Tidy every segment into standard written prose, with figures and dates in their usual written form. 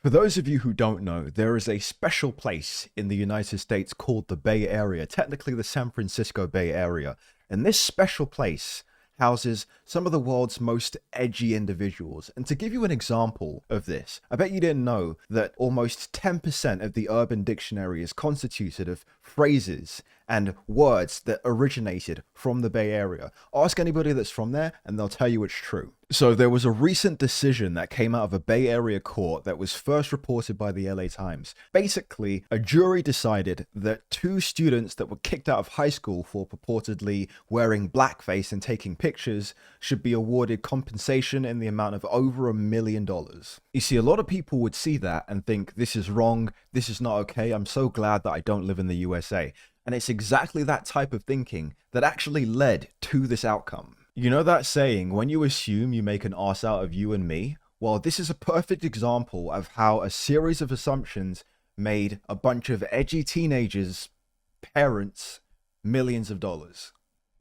For those of you who don't know, there is a special place in the United States called the Bay Area, technically the San Francisco Bay Area. And this special place houses some of the world's most edgy individuals. And to give you an example of this, I bet you didn't know that almost 10% of the Urban Dictionary is constituted of phrases and words that originated from the Bay Area. Ask anybody that's from there and they'll tell you it's true. So there was a recent decision that came out of a Bay Area court that was first reported by the LA Times. Basically, a jury decided that two students that were kicked out of high school for purportedly wearing blackface and taking pictures should be awarded compensation in the amount of over $1 million. You see, a lot of people would see that and think, this is wrong, this is not okay, I'm so glad that I don't live in the USA. And it's exactly that type of thinking that actually led to this outcome. You know that saying, when you assume you make an ass out of you and me? Well, this is a perfect example of how a series of assumptions made a bunch of edgy teenagers' parents millions of dollars.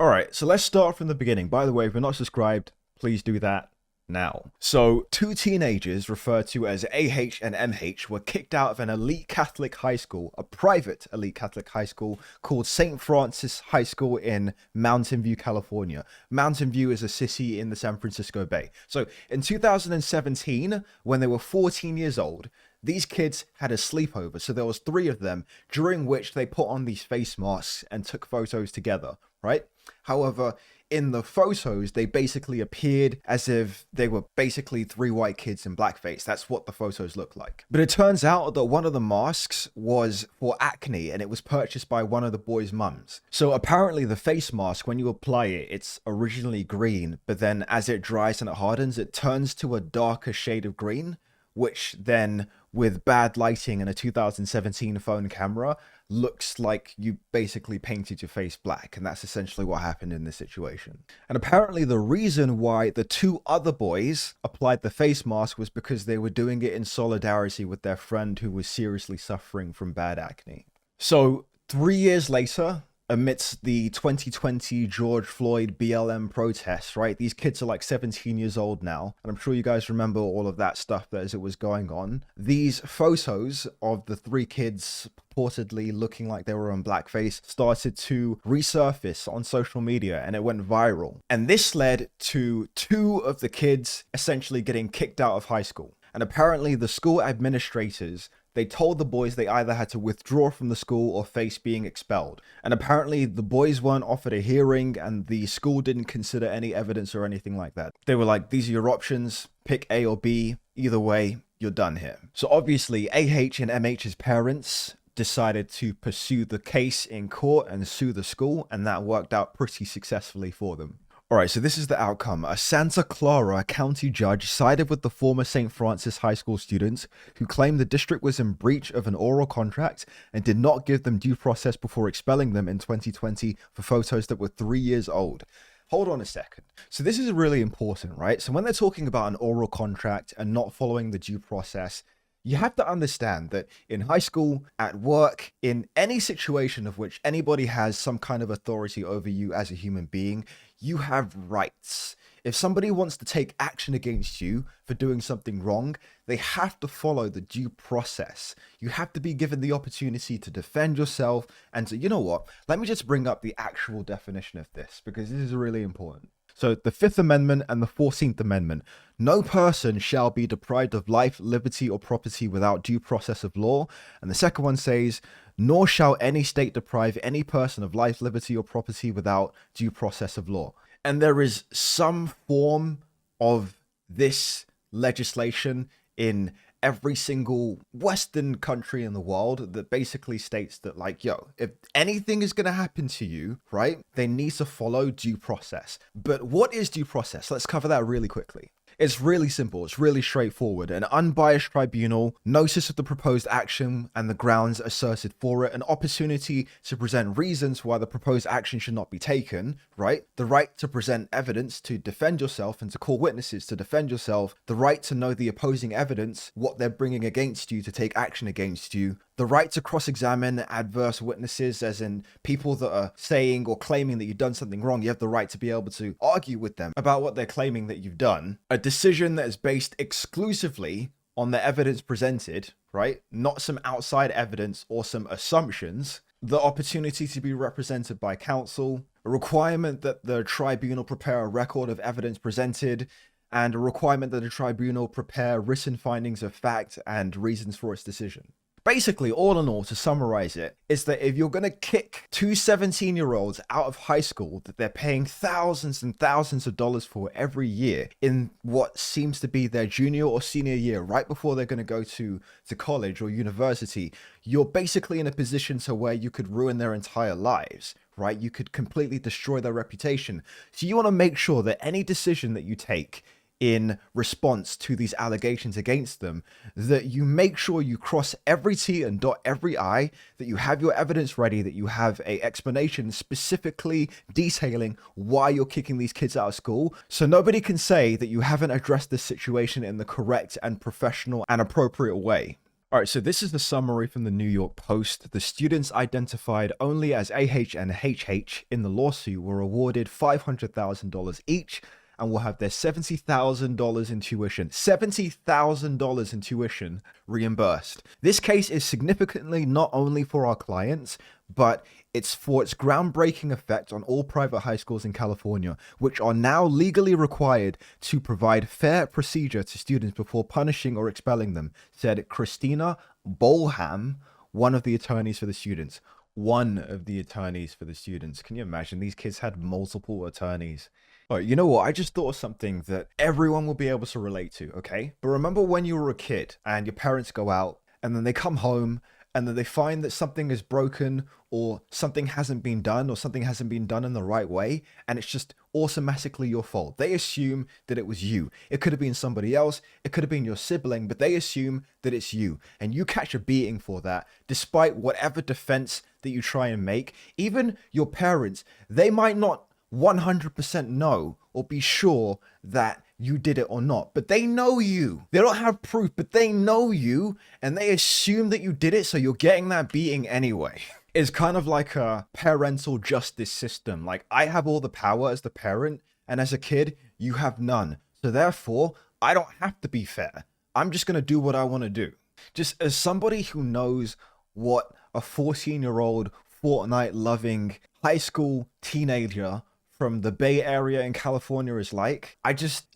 Alright, so let's start from the beginning. By the way, if you're not subscribed, please do that now. So, two teenagers referred to as AH and MH were kicked out of an elite Catholic high school, a private elite Catholic high school called St. Francis High School in Mountain View, California. Mountain View is a city in the San Francisco Bay. So, in 2017, when they were 14 years old, these kids had a sleepover. So there was 3 of them, during which they put on these face masks and took photos together, right? However, in the photos, they basically appeared as if they were basically 3 white kids in blackface. That's what the photos look like. But it turns out that one of the masks was for acne and it was purchased by one of the boys' mums. So apparently the face mask, when you apply it, it's originally green, but then as it dries and it hardens, it turns to a darker shade of green, which then, with bad lighting and a 2017 phone camera, looks like you basically painted your face black. And that's essentially what happened in this situation. And apparently the reason why the 2 other boys applied the face mask was because they were doing it in solidarity with their friend who was seriously suffering from bad acne. So 3 years later, amidst the 2020 George Floyd BLM protests, right? These kids are like 17 years old now. And I'm sure you guys remember all of that stuff as it was going on. These photos of the 3 kids purportedly looking like they were on blackface started to resurface on social media and it went viral. And this led to 2 of the kids essentially getting kicked out of high school. And apparently the school administrators, they told the boys they either had to withdraw from the school or face being expelled. And apparently the boys weren't offered a hearing and the school didn't consider any evidence or anything like that. They were like, these are your options, pick A or B, either way, you're done here. So obviously AH and MH's parents decided to pursue the case in court and sue the school, and that worked out pretty successfully for them. Alright, so this is the outcome. A Santa Clara County judge sided with the former St. Francis High School students who claimed the district was in breach of an oral contract and did not give them due process before expelling them in 2020 for photos that were 3 years old. Hold on a second. So this is really important, right? So when they're talking about an oral contract and not following the due process, you have to understand that in high school, at work, in any situation of which anybody has some kind of authority over you as a human being, you have rights. If somebody wants to take action against you for doing something wrong, they have to follow the due process. You have to be given the opportunity to defend yourself and to, you know what, let me just bring up the actual definition of this because this is really important. So the 5th Amendment and the 14th Amendment. No person shall be deprived of life, liberty, or property without due process of law. And the second one says, nor shall any state deprive any person of life, liberty, or property without due process of law. And there is some form of this legislation in every single Western country in the world that basically states that, like, yo, if anything is going to happen to you, right, they need to follow due process. But what is due process? Let's cover that really quickly. It's really simple. It's really straightforward. An unbiased tribunal, notice of the proposed action and the grounds asserted for it, an opportunity to present reasons why the proposed action should not be taken, right? The right to present evidence to defend yourself and to call witnesses to defend yourself, the right to know the opposing evidence, what they're bringing against you to take action against you, the right to cross-examine adverse witnesses, as in people that are saying or claiming that you've done something wrong. You have the right to be able to argue with them about what they're claiming that you've done. A decision that is based exclusively on the evidence presented, right? Not some outside evidence or some assumptions. The opportunity to be represented by counsel, a requirement that the tribunal prepare a record of evidence presented, and a requirement that the tribunal prepare written findings of fact and reasons for its decision. Basically, all in all, to summarize it, is that if you're going to kick two 17-year-olds out of high school that they're paying thousands and thousands of dollars for every year in what seems to be their junior or senior year, right before they're going to go to college or university, you're basically in a position to where you could ruin their entire lives, right? You could completely destroy their reputation. So you want to make sure that any decision that you take in response to these allegations against them, that you make sure you cross every T and dot every I, that you have your evidence ready, that you have a explanation specifically detailing why you're kicking these kids out of school, so nobody can say that you haven't addressed this situation in the correct and professional and appropriate way. All right, so this is the summary from the New York Post. The students identified only as AH and HH in the lawsuit were awarded $500,000 each, and will have their $70,000 in tuition, $70,000 in tuition reimbursed. This case is significantly not only for our clients, but it's for its groundbreaking effect on all private high schools in California, which are now legally required to provide fair procedure to students before punishing or expelling them, said Christina Bolham, one of the attorneys for the students. One of the attorneys for the students. Can you imagine? These kids had multiple attorneys. Oh, you know what? I just thought of something that everyone will be able to relate to, okay? But remember when you were a kid and your parents go out and then they come home and then they find that something is broken or something hasn't been done or something hasn't been done in the right way, and it's just automatically your fault. They assume that it was you. It could have been somebody else. It could have been your sibling, but they assume that it's you. And you catch a beating for that, despite whatever defense that you try and make. Even your parents, they might not 100% know or be sure that you did it or not, but they know you. They don't have proof, but they know you, and they assume that you did it, so you're getting that beating anyway. It's kind of like a parental justice system. Like, I have all the power as the parent, and as a kid, you have none. So therefore, I don't have to be fair. I'm just going to do what I want to do. Just as somebody who knows what a 14-year-old Fortnite-loving high school teenager from the Bay Area in California is like, I just,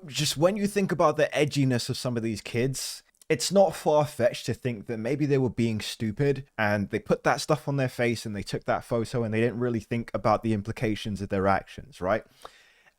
just when you think about the edginess of some of these kids, it's not far-fetched to think that maybe they were being stupid and they put that stuff on their face and they took that photo and they didn't really think about the implications of their actions, right?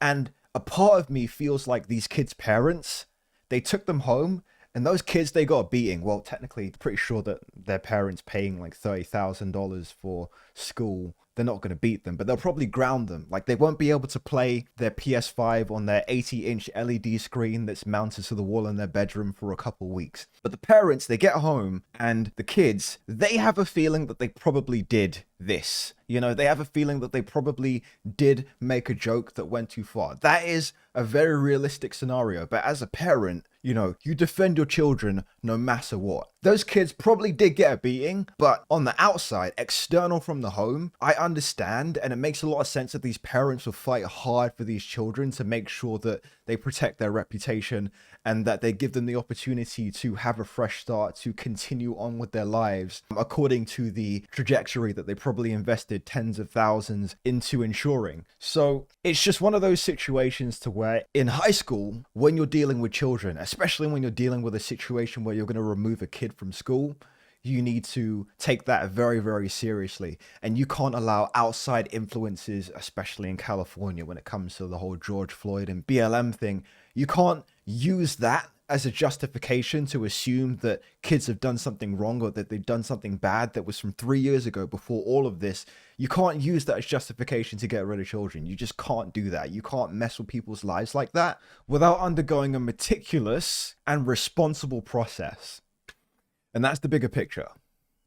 And a part of me feels like these kids' parents, they took them home, and those kids, they got a beating. Well, technically, pretty sure that their parents paying like $30,000 for school, they're not going to beat them, but they'll probably ground them. Like, they won't be able to play their PS5 on their 80-inch LED screen that's mounted to the wall in their bedroom for a couple weeks. But the parents, they get home, and the kids, they have a feeling that they probably did this. They have a feeling that they probably did make a joke that went too far. That is a very realistic scenario. But as a parent, you defend your children no matter what. Those kids probably did get a beating, but on the outside, external from the home, I understand, and it makes a lot of sense that these parents will fight hard for these children to make sure that they protect their reputation and that they give them the opportunity to have a fresh start, to continue on with their lives according to the trajectory that they probably invested tens of thousands into ensuring. So it's just one of those situations to where in high school, when you're dealing with children, especially when you're dealing with a situation where you're going to remove a kid from school, you need to take that very, very seriously. And you can't allow outside influences, especially in California, when it comes to the whole George Floyd and BLM thing. You can't use that as a justification to assume that kids have done something wrong or that they've done something bad that was from 3 years ago before all of this. You can't use that as justification to get rid of children. You just can't do that. You can't mess with people's lives like that without undergoing a meticulous and responsible process. And that's the bigger picture.